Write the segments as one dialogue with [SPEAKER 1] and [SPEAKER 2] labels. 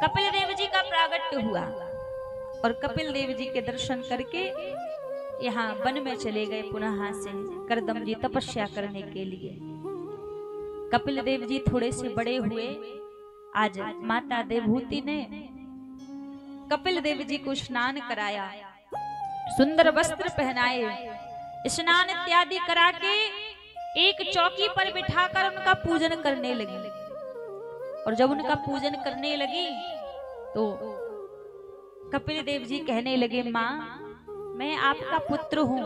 [SPEAKER 1] कपिल देव जी का प्रागट्य हुआ और कपिल देव जी के दर्शन करके यहाँ वन में चले गए पुनः से करदम जी तपस्या करने के लिए। कपिल देव जी थोड़े से बड़े हुए। आज माता देवहूति ने कपिल देव जी को स्नान कराया, सुंदर वस्त्र पहनाए, स्नान इत्यादि करा के एक चौकी पर बिठाकर उनका पूजन करने लगी। और जब उनका पूजन करने लगी तो कपिल देव जी कहने लगे, माँ मैं आपका पुत्र हूँ,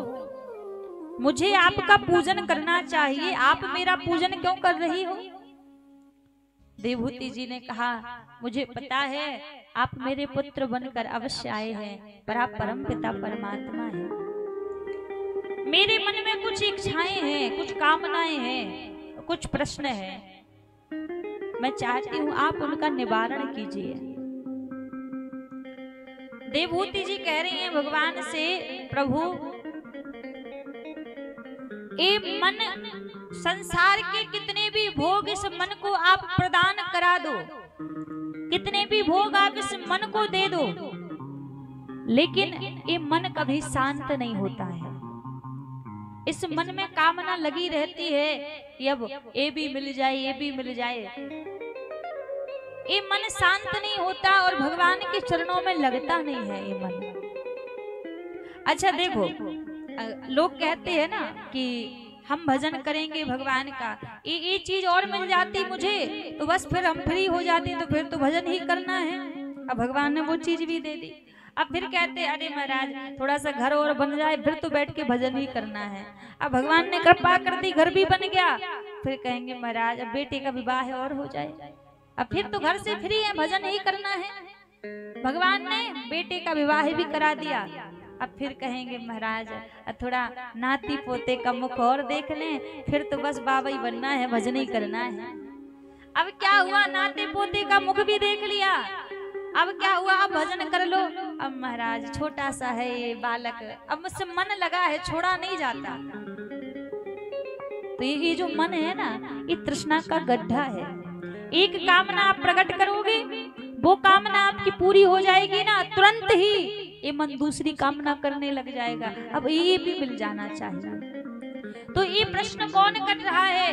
[SPEAKER 1] मुझे आपका पूजन करना चाहिए, आप मेरा पूजन क्यों कर रही हो? देवहूति जी ने कहा, मुझे पता है आप मेरे पुत्र बनकर अवश्य आए हैं, पर आप परम पिता परमात्मा हैं। मेरे मन में कुछ इच्छाएं हैं, कुछ कामनाएं हैं, कुछ प्रश्न हैं, मैं चाहती हूं आप उनका निवारण कीजिए। देवहूति जी कह रही हैं भगवान से, प्रभु ये मन संसार के कितने भी भोग इस मन को आप प्रदान करा दो, कितने भी भोग आप इस मन को दे दो, लेकिन ये मन कभी शांत नहीं होता है। इस मन में कामना लगी रहती है कि अब ये भी मिल जाए, ये भी मिल जाए। ये मन शांत नहीं होता और भगवान के चरणों में लगता नहीं है ये मन। अच्छा देखो, लोग कहते हैं ना कि हम भजन करेंगे भगवान का, ये चीज और मिल जाती मुझे तो बस फिर हम फ्री हो जाते, तो फिर तो भजन ही करना है। अब भगवान ने वो चीज भी दे दी। अब फिर कहते हैं अरे महाराज थोड़ा सा घर और बन जाए फिर तो बैठ के भजन ही करना है। अब भगवान ने कृपा कर दी, घर भी बन गया, फिर कहेंगे महाराज अब बेटे का विवाह है और हो जाए, अब फिर तो घर से फ्री है, भजन ही करना है। भगवान ने बेटे का विवाह भी करा दिया, अब फिर कहेंगे महाराज थोड़ा नाती पोते का मुख और देख लें, फिर तो बस बाबा ही बनना है, भजन ही करना है। अब क्या हुआ, नाते पोते का मुख भी देख लिया, अब क्या हुआ, अब भजन कर लो। अब महाराज छोटा सा है ये बालक, अब मुझसे मन लगा है, छोड़ा नहीं जाता। तो ये जो मन है ना, ये तृष्णा का गड्ढा है। एक कामना आप प्रकट करोगे, वो कामना आपकी पूरी हो जाएगी ना, तुरंत ही ये मन दूसरी कामना करने लग जाएगा, अब ये भी मिल जाना चाहिए। तो ये प्रश्न कौन कर रहा है?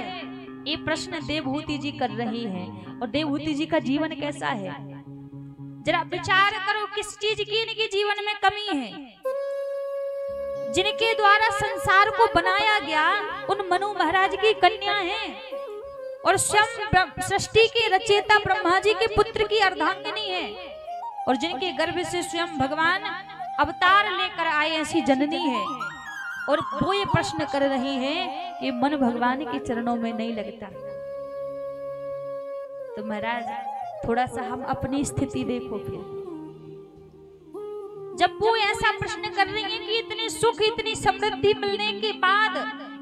[SPEAKER 1] ये प्रश्न देवहूति जी कर रही है। और देवहूति जी का जीवन कैसा है, जरा विचार करो, किस चीज की इनके जीवन में कमी है? जिनके द्वारा संसार को बनाया गया उन मनु महाराज की कन्या हैं और स्वयं सृष्टि के रचयिता ब्रह्मा जी के पुत्र की अर्धांगिनी है, और जिनके गर्भ से स्वयं भगवान अवतार लेकर आए ऐसी जननी है। और वो ये प्रश्न कर रही हैं कि मन भगवान के चरणों में नहीं लगता। तो महाराज थोड़ा सा हम अपनी स्थिति देखो, फिर जब वो ऐसा प्रश्न कर रही है कि इतने सुख इतनी समृद्धि मिलने के बाद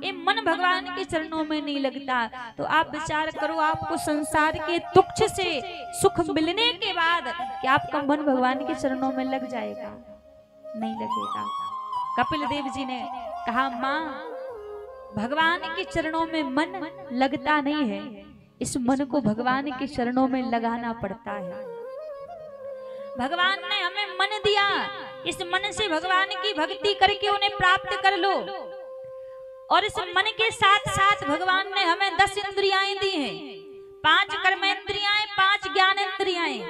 [SPEAKER 1] ये मन भगवान के चरणों में नहीं लगता, तो आप विचार करो, आपको संसार के तुच्छ से सुख मिलने के बाद क्या आपका मन भगवान के चरणों में लग जाएगा? नहीं लगेगा। कपिल देव जी ने कहा, माँ भगवान के चरणों में मन लगता नहीं है, इस मन को भगवान के चरणों में लगाना पड़ता है। भगवान ने हमें मन दिया, इस मन से भगवान की भक्ति करके उन्हें प्राप्त कर लो। और इस मन के साथ साथ भगवान ने हमें 10 इंद्रियाएं दी हैं, 5 कर्मेंद्रियाएं, 5 ज्ञानेंद्रियाएं,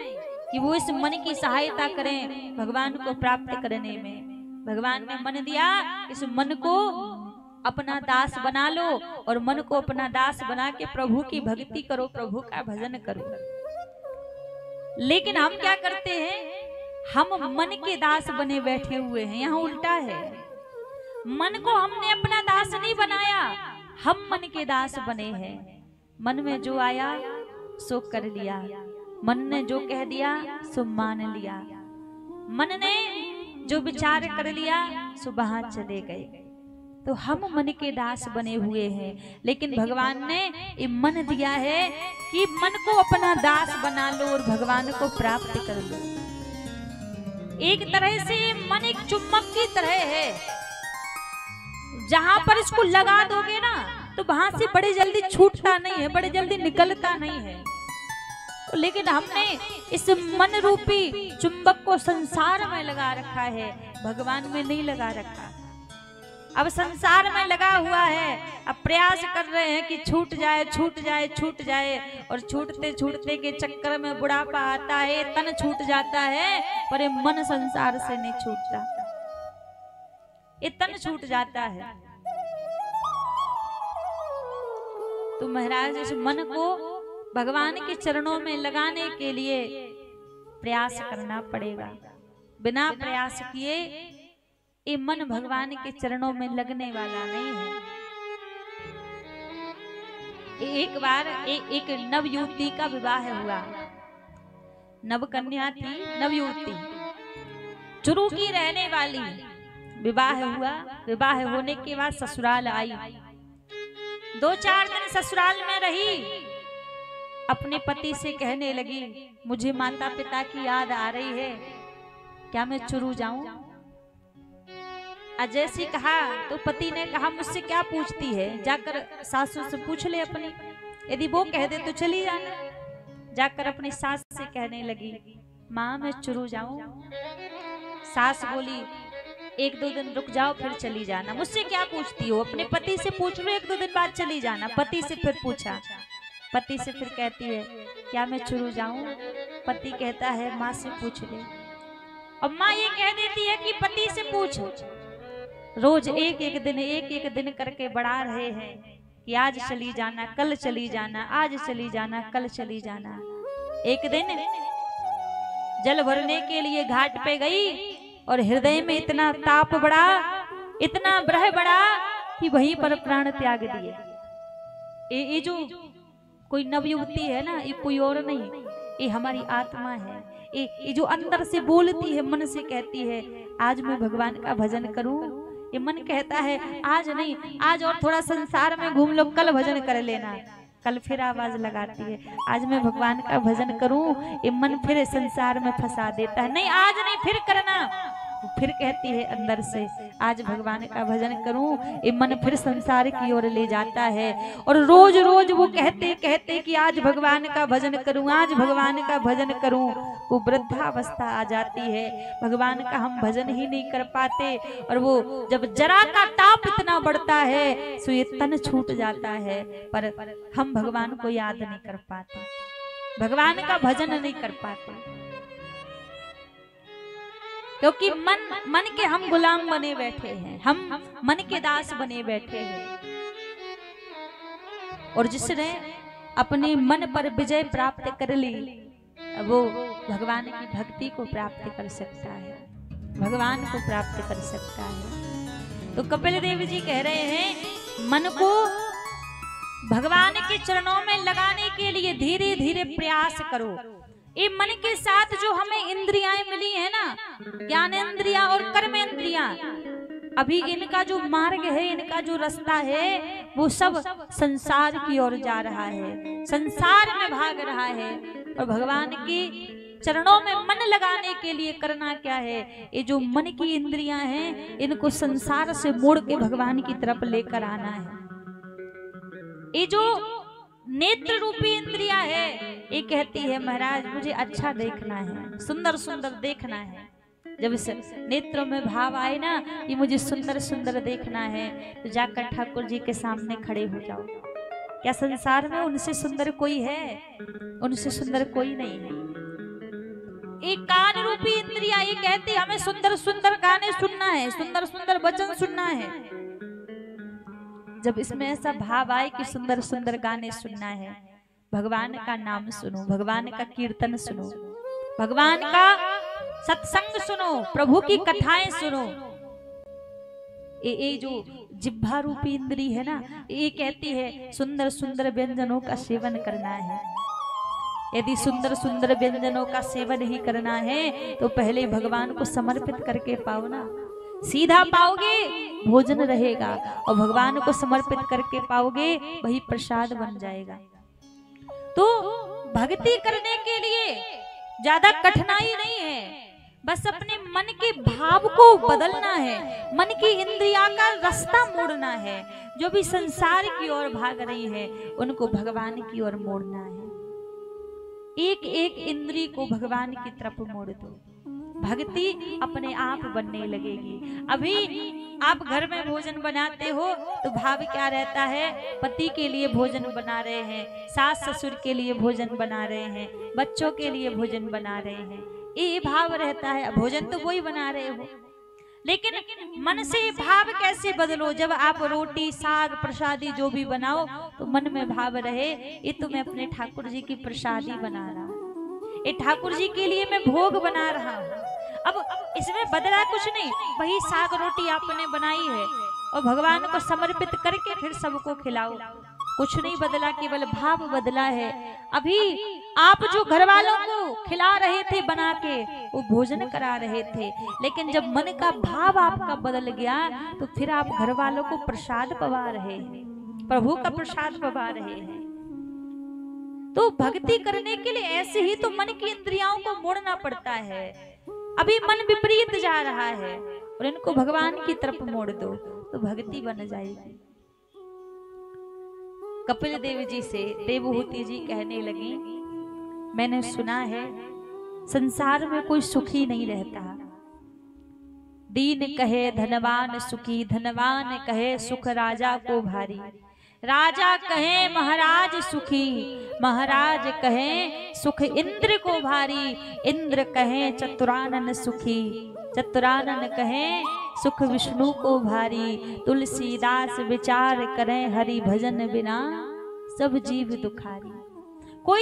[SPEAKER 1] कि वो इस मन की सहायता करें भगवान को प्राप्त करने में। भगवान ने मन दिया, इस मन को अपना दास बना लो और मन को अपना दास बना के प्रभु की भक्ति करो, प्रभु का भजन करो। लेकिन हम क्या करते हैं, हम मन के दास बने बैठे हुए हैं। यहाँ उल्टा है, मन को हमने अपना दास नहीं बनाया, हम मन के दास बने हैं। मन में जो आया सो कर लिया, मन ने जो कह दिया सो मान लिया, मन ने जो विचार कर लिया सो वहां चले गए। तो हम मन के दास बने हुए हैं, लेकिन भगवान ने ये मन दिया है कि मन को अपना दास बना लो और भगवान को प्राप्त कर लो। एक तरह से मन एक चुम्बक की तरह है, जहां पर इसको लगा दोगे ना तो वहां से बड़े जल्दी छूटता नहीं है, बड़े जल्दी निकलता नहीं है। तो लेकिन हमने इस मन रूपी चुंबक को संसार में लगा रखा है, भगवान में नहीं लगा रखा। अब संसार में लगा हुआ है, अब प्रयास कर रहे हैं कि छूट जाए छूट जाए छूट जाए, और छूटते छूटते के चक्कर में बुढ़ापा आता है, तन छूट जाता है, पर ये मन संसार से नहीं छूटता, ये तन छूट जाता है। तो महाराज इस मन को भगवान के चरणों में लगाने के लिए प्रयास करना पड़ेगा। बिना प्रयास किए ये मन भगवान के चरणों में लगने वाला नहीं है। एक बार एक नवयुवती का विवाह हुआ, नव कन्या थी, नवयुवती चुरू की रहने वाली, विवाह हुआ। विवाह होने के बाद ससुराल आई, 2-4 दिन ससुराल में रही, अपने पति से कहने लगी मुझे माता पिता की याद आ रही है, क्या मैं चुरू जाऊं? जैसी कहा तो पति ने कहा मुझसे क्या पूछती है, जाकर सासू से पूछ ले अपनी, यदि वो कह दे तो चली जाना। जाकर अपनी सास से कहने लगी माँ मैं चुरू जाऊं? सास बोली 1-2 दिन रुक जाओ फिर चली जाना। मुझसे क्या पूछती हो, अपने पति से पूछ लो, 1-2 दिन बाद चली जाना। पति से फिर पूछा, पति से फिर कहती है क्या मैं चुरू जाऊं? पति कहता है माँ से पूछ ले। अब माँ ये कह देती है कि पति से पूछ। रोज एक एक दिन करके बढ़ा रहे हैं कि आज चली जाना, कल चली जाना, आज चली जाना, कल चली जाना। एक दिन जल भरने के लिए घाट पे गई और हृदय में इतना ताप बढ़ा, इतना ब्रह बढ़ा कि वहीं पर प्राण त्याग दिए। ये जो कोई नवयुवती है ना, ये कोई और नहीं, ये हमारी आत्मा है। ये जो अंदर से बोलती है, मन से कहती है आज मैं भगवान का भजन करूं, ये मन कहता है आज नहीं, आज और थोड़ा संसार में घूम लो, कल भजन कर लेना। कल फिर आवाज लगाती है आज मैं भगवान का भजन करूं, ये मन फिर संसार में फंसा देता है, नहीं आज नहीं फिर करना। फिर कहती है अंदर से आज भगवान का भजन करूं, ये मन फिर संसार की ओर ले जाता है। और रोज रोज वो कहते कहते कि आज भगवान का भजन करूं, आज भगवान का भजन करूं, वो वृद्धावस्था आ जाती है, भगवान का हम भजन ही नहीं कर पाते। और वो जब जरा का ताप इतना बढ़ता है सो ये तन छूट जाता है, पर हम भगवान को याद नहीं कर पाते, भगवान का भजन नहीं कर पाते, क्योंकि मन के हम गुलाम बने बैठे हैं, हम मन के दास बने बैठे हैं। और जिसने अपने मन पर विजय प्राप्त कर ली वो भगवान की भक्ति को प्राप्त कर सकता है, भगवान को प्राप्त कर सकता है। तो कपिल देव जी कह रहे हैं मन को भगवान के चरणों में लगाने के लिए धीरे धीरे प्रयास करो। ये मन के साथ जो हमें इंद्रियां मिली है ना, ज्ञानेंद्रियां और कर्मेंद्रियां, अभी इनका जो मार्ग है, इनका जो रास्ता है, वो सब संसार की ओर जा रहा है, संसार में भाग रहा है। और भगवान के चरणों में मन लगाने के लिए करना क्या है, ये जो मन की इंद्रियां हैं इनको संसार से मोड़ के भगवान की तरफ लेकर आना है। ये जो नेत्र रूपी इंद्रियां है ये कहती है महाराज मुझे अच्छा देखना है, सुंदर सुंदर देखना है। जब इस नेत्रों में भाव आए ना कि मुझे सुंदर सुंदर देखना है, तो जाकर ठाकुर जी के सामने खड़े हो जाओ। क्या संसार में उनसे सुंदर कोई है? उनसे सुंदर कोई नहीं है। एक कान रूपी इंद्रिया ये कहती हमें सुंदर सुंदर गाने सुनना है, सुंदर सुंदर वचन सुनना है। जब इसमें ऐसा भाव आए कि सुंदर सुंदर गाने सुनना है, भगवान का नाम सुनो, भगवान का कीर्तन सुनो, भगवान का सत्संग सुनो, प्रभु की कथाएं सुनो। ये जो जिह्वा रूपी इंद्री है ना, ये कहती है सुंदर सुंदर व्यंजनों का सेवन करना है। यदि सुंदर सुंदर व्यंजनों का सेवन ही करना है तो पहले भगवान को समर्पित करके पाओ ना, सीधा पाओगे भोजन रहेगा, और भगवान को समर्पित करके पाओगे वही प्रसाद बन जाएगा। तो भक्ति करने के लिए ज्यादा कठिनाई नहीं है, बस अपने मन के भाव को बदलना है, मन की इंद्रिया का रास्ता मोड़ना है। जो भी संसार की ओर भाग रही है उनको भगवान की ओर मोड़ना है। एक एक इंद्री को भगवान की तरफ मोड़ दो, भक्ति अपने आप बनने लगेगी। अभी आप घर में भोजन बनाते हो तो भाव क्या रहता है, पति के लिए भोजन बना रहे हैं, सास ससुर के लिए भोजन बना रहे हैं, बच्चों के लिए भोजन बना रहे हैं, ये भाव रहता है। भोजन तो वही बना रहे हो, लेकिन मन से भाव कैसे बदलो। जब आप रोटी साग प्रसादी जो भी बनाओ तो मन में भाव रहे, ये तो मैं अपने ठाकुर जी की प्रसादी बना रहा हूँ, ये ठाकुर जी के लिए मैं भोग बना रहा हूँ। अब इसमें बदला कुछ नहीं, वही साग रोटी आपने बनाई है और भगवान को समर्पित करके फिर सबको खिलाओ, कुछ नहीं बदला, केवल भाव बदला है। अभी आप जो घर वालों को खिला रहे थे बना के, वो भोजन करा रहे थे, लेकिन जब मन का भाव आपका बदल गया तो फिर आप घर वालों को प्रसाद पवा रहे हैं, प्रभु का प्रसाद पवा रहे हैं। तो भक्ति करने के लिए ऐसे ही तो मन की इंद्रियों को मोड़ना पड़ता है। अभी मन विपरीत जा रहा है और इनको भगवान की तरफ मोड़ दो तो भक्ति बन जाएगी। कपिल देव जी से देवहूति जी कहने लगी, मैंने सुना है संसार में कोई सुखी नहीं रहता, दीन कहे धनवान सुखी, धनवान कहे सुख राजा को भारी, राजा कहे महाराज सुखी, महाराज कहे सुख इंद्र को भारी, इंद्र कहे चतुरानन सुखी, चतुरानन कहे सुख विष्णु को भारी। तुलसीदास विचार करें हरि भजन बिना सब जीव दुखारी।